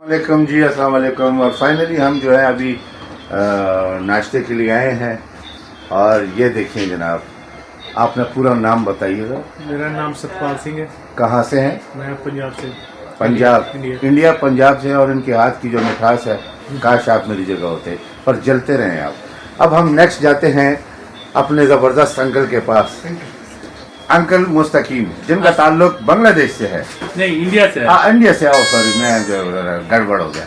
वालेकुम जी, अस्सलाम वालेकुम। और फाइनली हम जो है अभी नाश्ते के लिए आए हैं और ये देखिए जनाब, आपने पूरा नाम बताइएगा। मेरा नाम सतपाल सिंह है। कहाँ से हैं? मैं पंजाब से। पंजाब, इंडिया। पंजाब से। और इनके हाथ की जो मिठास है, काश आप मेरी जगह होते, पर जलते रहें आप। अब हम नेक्स्ट जाते हैं अपने ज़बरदस्त अंकल के पास, अंकल मुस्तकीम, जिनका ताल्लुक बांग्लादेश से है। नहीं, इंडिया से है। इंडिया से। आओ सॉरी, मैं गड़बड़ हो गया।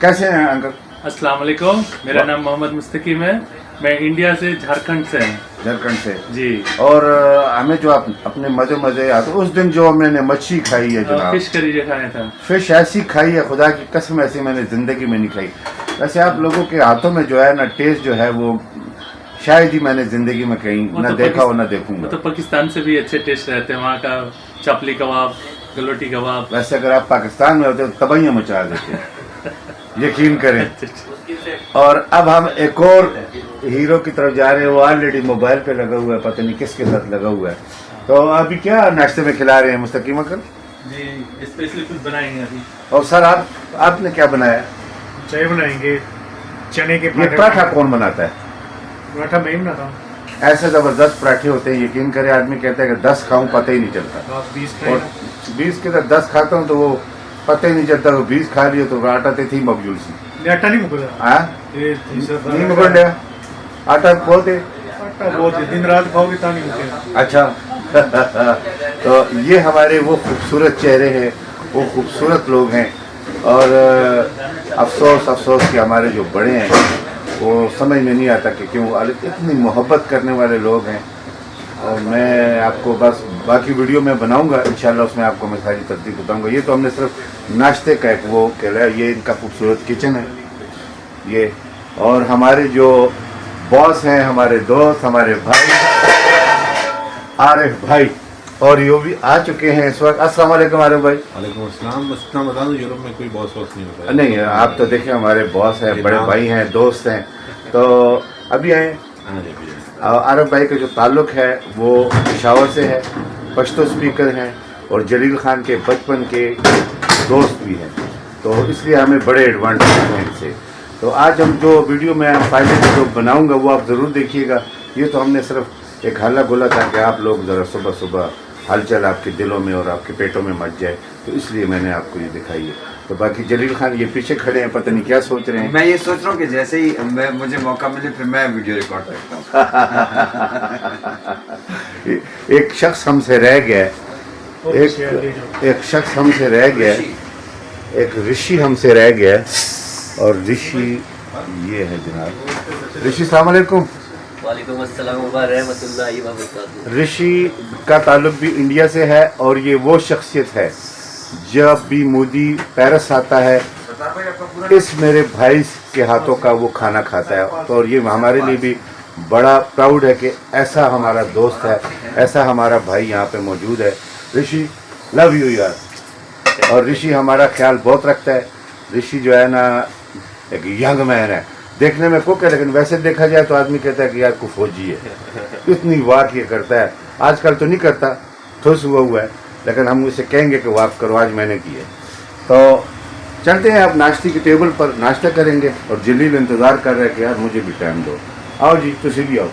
कैसे हैं अंकल? अस्सलाम वालेकुम, मेरा नाम मोहम्मद मुस्तकीम है। मैं इंडिया से, झारखंड से हूँ। झारखंड से जी। और हमें जो आप अपने मजे आते, उस दिन जो मैंने मच्छी खाई है जनाब, फिश करी जो खाया था, फिश ऐसी खाई है, खुदा की कसम ऐसी मैंने जिंदगी में नहीं खाई। वैसे आप लोगों के हाथों में जो है ना टेस्ट जो है वो शायद ही मैंने जिंदगी में कहीं ना देखा हो ना देखूंगा। तो पाकिस्तान से भी अच्छे टेस्ट रहते हैं वहाँ का। चपली कबाब, गलोटी कबाब। वैसे अगर आप पाकिस्तान में होते तो तबाहियां मचा देते, यकीन करें। और अब हम एक और हीरो की तरफ जा रहे हैं। वो ऑलरेडी मोबाइल पे लगा हुआ है, पता नहीं किसके साथ लगा हुआ है। तो अभी क्या नाश्ते में खिला रहे हैं मुस्तकीम अंकल? जी, स्पेशली कुछ बनाएंगे अभी। और सर आपने क्या बनाया? चाय बनाएंगे, चने के ये पराठा कौन बनाता है? पराठा मैं ही बनाता हूँ। ऐसे जबरदस्त पराठे होते हैं, यकीन करें आदमी कहता है कि 10 खाऊं पता ही नहीं चलता। आप 20 और 20 के तो 10 खाता हूँ तो वो पता ही नहीं चलता। 20 खा लिया तो आटा थी मकजूल सी। आटा नहीं मुकदा। हाँ, ये नहीं मुकड़ लिया आटा बोलते। आटा बहुत दिन रात खाओगे तो नहीं मुकेगा। अच्छा तो ये हमारे वो खूबसूरत चेहरे हैं, वो खूबसूरत लोग हैं। और अफसोस कि हमारे जो बड़े हैं वो समझ में नहीं आता कि क्यों इतनी मोहब्बत करने वाले लोग हैं। और मैं आपको बस बाकी वीडियो में बनाऊंगा इंशाल्लाह, उसमें आपको मैं सारी तरतीब बताऊंगा। ये तो हमने सिर्फ नाश्ते का एक वो कहला है। ये इनका खूबसूरत किचन है ये। और हमारे जो बॉस हैं, हमारे दोस्त, हमारे भाई आरिफ भाई, और ये भी आ चुके हैं इस वक्त। अस्सलाम वालेकुम आरिफ भाई। वालेकुम अस्सलाम। बस इतना बता दूं, यूरोप में कोई बॉस नहीं होता है। नहीं, आप तो देखें हमारे बॉस हैं, बड़े भाई हैं, दोस्त हैं। तो अभी आए आरिफ भाई का जो ताल्लुक है वो पेशावर से है, पश्तो स्पीकर हैं और जलील खान के बचपन के दोस्त भी हैं। तो इसलिए हमें बड़े एडवांटेज हैं इनसे। तो आज हम जो वीडियो में फाइनली जो बनाऊंगा वो आप ज़रूर देखिएगा। ये तो हमने सिर्फ एक हल्ला गुला था कि आप लोग ज़रा सुबह सुबह हलचल आपके दिलों में और आपके पेटों में मच जाए, तो इसलिए मैंने आपको ये दिखाई है। तो बाकी जलील खान ये पीछे खड़े हैं, पता नहीं क्या सोच रहे हैं। मैं ये सोच रहा हूँ कि जैसे ही मुझे मौका मिले फिर मैं वीडियो रिकॉर्ड करता हूँ। एक शख्स हमसे रह गया, एक शख्स हमसे रह गया, एक ऋषि हमसे रह गया। और ऋषि ये है जनाब, ऋषि अस्सलाम वालेकुम। वालेकुम अस्सलाम व रहमतुल्लाहि व बरकातहू। ऋषि का ताल्लुक भी इंडिया से है और ये वो शख्सियत है, जब भी मोदी पेरिस आता है इस मेरे भाई के हाथों का वो खाना खाता है। तो और ये हमारे लिए भी बड़ा प्राउड है कि ऐसा हमारा दोस्त है, ऐसा हमारा भाई यहाँ पे मौजूद है। ऋषि लव यू यार। और ऋषि हमारा ख्याल बहुत रखता है। ऋषि जो है ना एक यंग मैन है, देखने में कुक है, लेकिन वैसे देखा जाए तो आदमी कहता है कि यार को फौजी है, इतनी वार ये करता है। आजकल तो नहीं करता, ठुस हुआ है, लेकिन हम उसे कहेंगे कि वाक करो, आज मैंने की है। तो चलते हैं अब नाश्ते की टेबल पर, नाश्ता करेंगे। और जलील इंतज़ार कर रहे हैं कि यार मुझे भी टाइम दो। आओ जी, तुसी भी आओ।